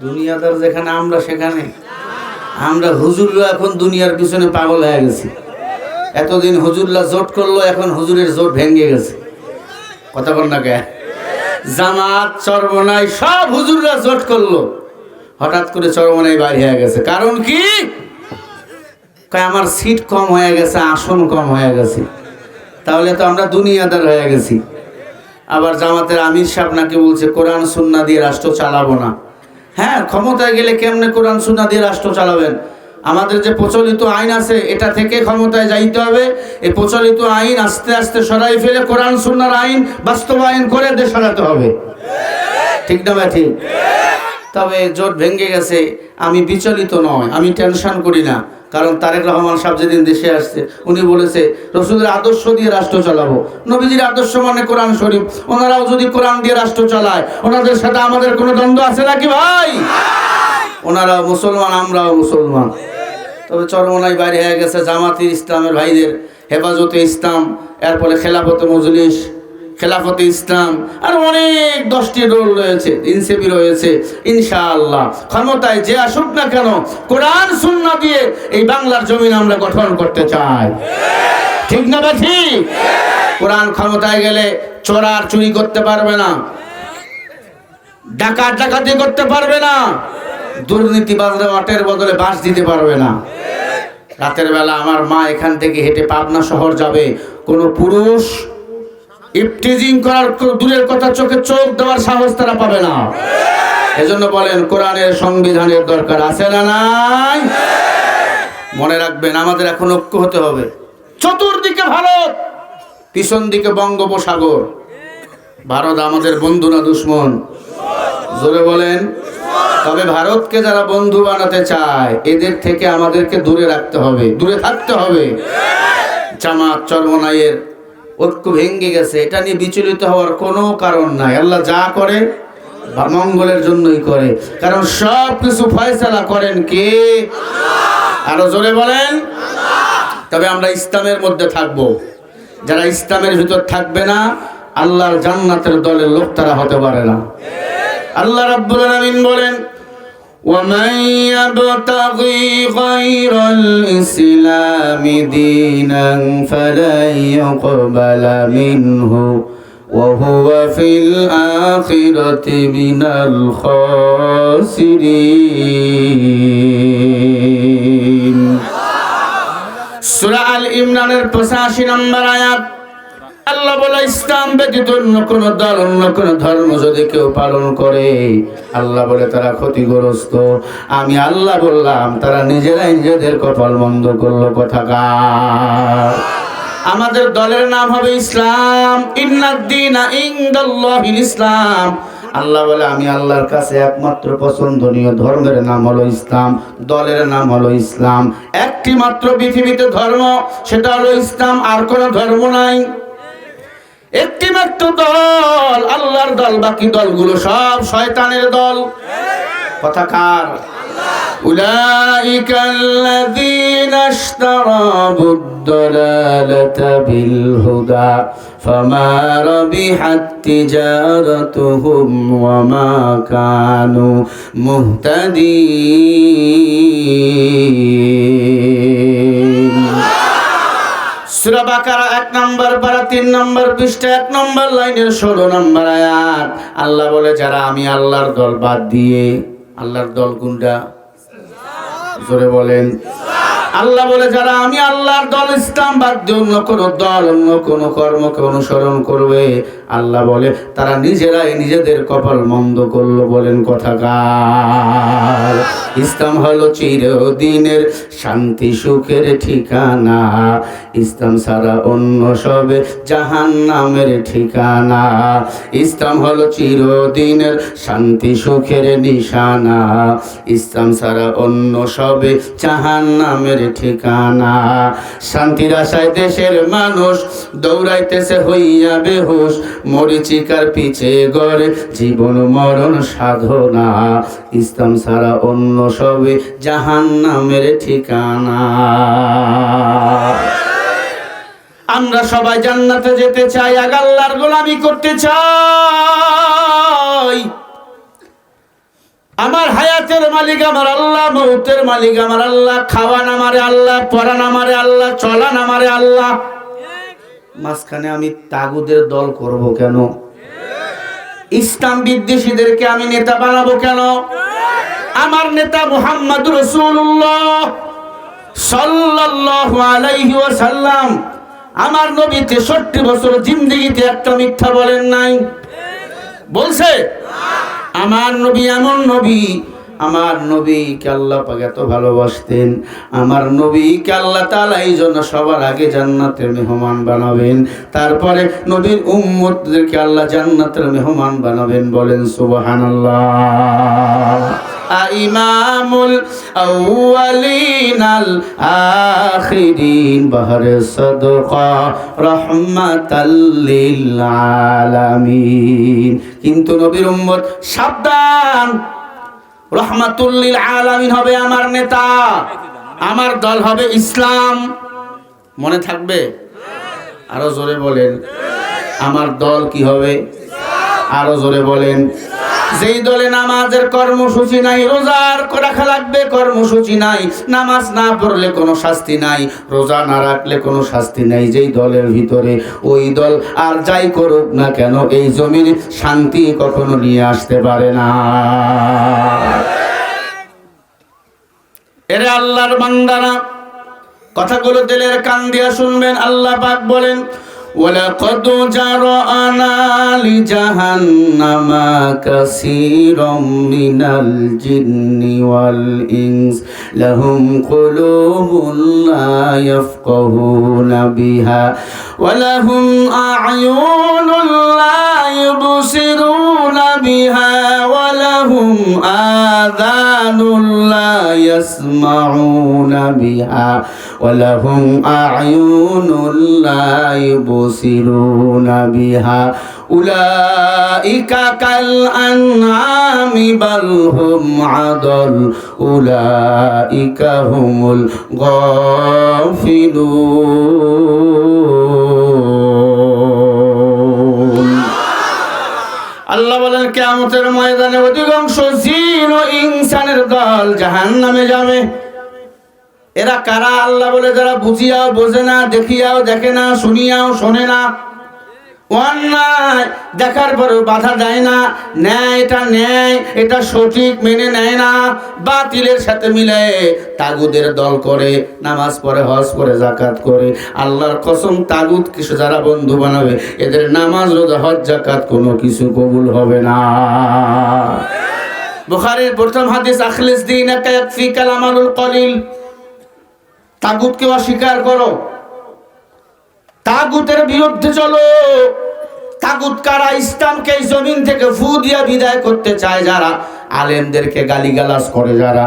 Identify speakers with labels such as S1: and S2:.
S1: দুনিয়াদার যেখানে আমরা সেখানে। আমরা হুজুররা এখন দুনিয়ার পিছনে পাগল হয়ে গেছি। এতদিন হুজুররা জোট করলো, এখন হুজুরের জোট ভেঙে গেছে। কথা বল না কে? জামাত চরমনাই সব হুজুররা জোট করলো, হঠাৎ করে চরমনাই বাইরে হয়ে গেছে। কারণ কি? আমার সিট কম হয়ে গেছে, আসন কম হয়ে গেছে। তাহলে তো আমরা দুনিয়াদার হয়ে গেছি। আবার জামাতের আমির সাহেব নাকি বলছে কোরআন সুন্নাহ দিয়ে রাষ্ট্র চালাবো না। হ্যাঁ, ক্ষমতায় গেলে কেমনে কোরআন সুন্নাহ দিয়ে রাষ্ট্র চালাবেন? আমাদের যে প্রচলিত আইন আছে এটা থেকে ক্ষমতায় যাইতে হবে। এই প্রচলিত আইন আস্তে আস্তে সরাই ফেলে কোরআন সুন্নাহর আইন বাস্তবায়ন করে দেশ চালাতে হবে। ঠিক না ভাই? ঠিক। তবে জোট ভেঙে গেছে, আমি বিচলিত নয়, আমি টেনশন করি না। কারণ তারেক রহমান সাহেব যেদিন দেশে আসছে উনি বলেছে রসুলের আদর্শ দিয়ে রাষ্ট্র চালাবো। নবীজির আদর্শ মানে কোরআন শরীফ। ওনারাও যদি কোরআন দিয়ে রাষ্ট্র চালায়, ওনাদের সাথে আমাদের কোনো দ্বন্দ্ব আছে নাকি ভাই? ওনারাও মুসলমান, আমরাও মুসলমান। তবে চরমনাই বাইরে হয়ে গেছে জামাতি ইসলামের ভাইদের, হেফাজতে ইসলাম, এরপরে খেলাফতে মজলিস, খেলাফতে ইসলাম, আর অনেক 10টি রোল রয়েছে, ইনসেপি রয়েছে। ইনশাআল্লাহ ক্ষমতায় যে আসুক না কেন, কোরআন সুন্নাহ দিয়ে এই বাংলার জমিন আমরা গঠন করতে চাই। ঠিক না বা ঠিক? কোরআন ক্ষমতায় গেলে চোর আর চুরি করতে পারবে না, ডাকাত ডাকাতি করতে পারবে না, দুর্নীতিবাজরা অটের বদলে বাঁশ দিতে পারবে না। রাতের বেলা আমার মা এখান থেকে হেঁটে পাবনা শহর যাবে, কোনো পুরুষ ইফটিজিং করার দূরের কথা চোখে চোখ দেওয়ার সাহস তারা পাবে না। এজন্য বলেন কোরআনের সংবিধানের দরকার আছে না নাই? মনে রাখবেন আমাদের এখন ঐক্য হতে হবে। চতুর্দিকে ভারত, পিছন দিকে বঙ্গোপসাগর। ভারত আমাদের বন্ধু না দুশ্মন? জোরে বলেন। তবে ভারতকে যারা বন্ধু বানাতে চায় এদের থেকে আমাদেরকে দূরে রাখতে হবে, দূরে থাকতে হবে। জামাত চরমনাইয়ের ঐক্য ভেঙে গেছে, এটা নিয়ে বিচলিত হওয়ার কোনো কারণ নাই। আল্লাহ যা করে মঙ্গলের জন্যই করে, কারণ সব কিছু ফয়সালা করেন কে? আরো জোরে বলেন। তবে আমরা ইসলামের মধ্যে থাকব। যারা ইসলামের ভিতর থাকবে না, আল্লাহর জান্নাতের দলের লোক তারা হতে পারে না। আল্লাহ রাব্বুল আলামিন বলেন, وَمَن يَبْتَغِي غَيْرَ الْإِسْلَامِ دِينًا فَلَن يُقْبَلَ مِنْهُ وَهُوَ فِي الْآخِرَةِ مِنَ الْخَاسِرِينَ। সূরা আল ইমরানের 85 নম্বর আয়াত। আল্লাহ বলে ইসলাম ব্যতীত অন্য কোন দল, অন্য কোন ধর্ম যদি কেউ পালন করে, আল্লাহ বলে তারা ক্ষতিগ্রস্ত। আমি আল্লাহ বললাম তারা নিজেরাই নিজেদের কপাল মন্দ করলো। কথাকার আমাদের দলের নাম হবে ইসলাম। ইন্নাদ-দীনা ইনদাল্লাহিল ইসলাম। আল্লাহ বলে আমি আল্লাহর কাছে একমাত্র পছন্দনীয় ধর্মের নাম হলো ইসলাম, দলের নাম হলো ইসলাম। একটি মাত্র পৃথিবীতে ধর্ম, সেটা হলো ইসলাম, আর কোনো ধর্ম নাই। একটি মাত্র দল, আল্লাহর দল, বাকি দলগুলো সব শয়তানের দল। কথাকার উলাইকাল্লাযীনা ইশতারাবুদ-দালালাতা বিল-হুদা ফামা রাবিহাত তিজারাতুহুম ওয়া মা কানু মুহতাদিন। সূরা বাকারা 1 নম্বর পারা 3 নম্বর পৃষ্ঠা 1 নম্বর লাইনের 16 নম্বর আয়াত। আল্লাহ বলে যারা আমি আল্লাহর দল বাদ দিয়ে, আল্লাহর দল কোনটা? জোরে বলেন। আল্লাহ বলে যারা আমি আল্লাহর দল ইসলাম বাদ দিয়ে অন্য কোন দল, অন্য কোন কর্মকে অনুসরণ করবে, আল্লাহ বলে তারা নিজেরাই নিজেদের কপাল মন্দ করলো। বলেন কথাকার। ইসলাম হলো চিরদিনের শান্তি সুখের ঠিকানা, ইসলাম ছাড়া অন্য সবে জাহান্নামের ঠিকানা। ইসলাম হলো চিরদিনের শান্তি সুখের নিশানা, ইসলাম ছাড়া অন্য সবে জাহান্নামের ঠিকানা। শান্তির আশায় দেশের মানুষ দৌড়াইতেছে হইয়া বেহুশ, মরিচিকার পিছে গড়ে জীবন মরণ সাধনা, ইসলাম ছাড়া অন্য সবে জাহান্নামের ঠিকানা। আমরা সবাই জান্নাতে যেতে চাই, আগে আল্লাহর গোলামি করতে চাই। আমার হায়াতের মালিক আমার আল্লাহ, মৌতের মালিক আমার আল্লাহ, খাওয়ান আমারে আল্লাহ, পরান আমারে আল্লাহ, চলান আমারে আল্লাহ। মাঝখানে আমি তাগুদের দল করব কেন? ইসলাম বিদ্বেষীদেরকে আমি নেতা বানাবো কেন? আমার নেতা মুহাম্মদুর রাসূলুল্লাহ সাল্লাল্লাহু আলাইহি ওয়াসাল্লাম, আমার নবী 63 বছর জিন্দেগিতে একটা মিথ্যা বলেন নাই। বলছে? আমার নবী এমন নবী, আমার নবীকে আল্লাহ পাক এত ভালোবাসতেন, আমার নবীকে আল্লাহ তাআলা এই জন্য সবার আগে জান্নাতের মেহমান বানাবেন, তারপরে নবীর উম্মতদেরকে আল্লাহ জান্নাতের মেহমান বানাবেন। বলেন সুবহানাল্লাহ। ইমামুল আউয়ালিনাল আখিরিন বাহরে সাদকা রাহমাতাল লিল আলামিন। কিন্তু নবীর উম্মত সাবধান, রাহমাতুল লিল আলামিন হবে আমার নেতা, আমার দল হবে ইসলাম। মনে থাকবে? আরো জোরে বলেন, আমার দল কি হবে? আরো জোরে বলেন। যেই দলে নামাজের কর্মসূচি নাই, রোজার রাখা লাগবে কর্মসূচি নাই, নামাজ না পড়লে কোনো শাস্তি নাই, রোজা না রাখলে কোনো শাস্তি নাই, যেই দলের ভিতরে ওই দল আর যাই করুক না কেন এই জমিনে শান্তি কখনো নিয়ে আসতে পারে না। এরে আল্লাহর বান্দারা, কথাগুলো দিলের কান দিয়া শুনবেন। আল্লাহ পাক বলেন, وَلَقَدْ جَرَأْنَا لِجَهَنَّمَ كَثِيرًا مِنَ الْجِنِّ وَالْإِنسِ لَهُمْ قُلُوبٌ لَا يَفْقَهُونَ بِهَا وَلَهُمْ أَعْيُنٌ لَا يُبْصِرُونَ بِهَا وَلَهُمْ آذَانٌ لَا يَسْمَعُونَ بِهَا وَلَهُمْ أَعْيُنٌ لَا يبصرون بها أولئك كالأنعام بل هم أضل أولئك هم الغافلون। আল্লাহ বলেন, কিয়ামতের ময়দানে অধিকাংশ জিন ও ইনসানের দল জাহান্নামে যাবে। এরা কারা? আল্লাহ বলে, যারা বুঝিয়াও বোঝে না, দেখিয়াও দেখে না, শুনিয়াও শোনে না, অন্যায় দেখার পরেও বাধা দেয় না, ন্যায়টা ন্যায় এটা সঠিক মেনে নেয় না, বাতিলের সাথে মিলে তাগুদের দল করে, নামাজ পড়ে, হজ করে, যাকাত করে। আল্লাহর কসম, তাগুত কিছু যারা বন্ধু বানাবে, এদের নামাজ, রোজা, হজ, যাকাত কোনো কিছু কবুল হবে না। বুখারীর প্রথম হাদিস, আখলিস দীনাকা ইয়াকফিকাল আমালুল কলিল। তাগুতকে অস্বীকার করো, তাগুতের বিরুদ্ধে চলো। তাগুত কারা? ইসলামকে এই জমিন থেকে ফু দিয়া বিদায় করতে চায় যারা, আলেমদেরকে গালিগালাজ করে যারা,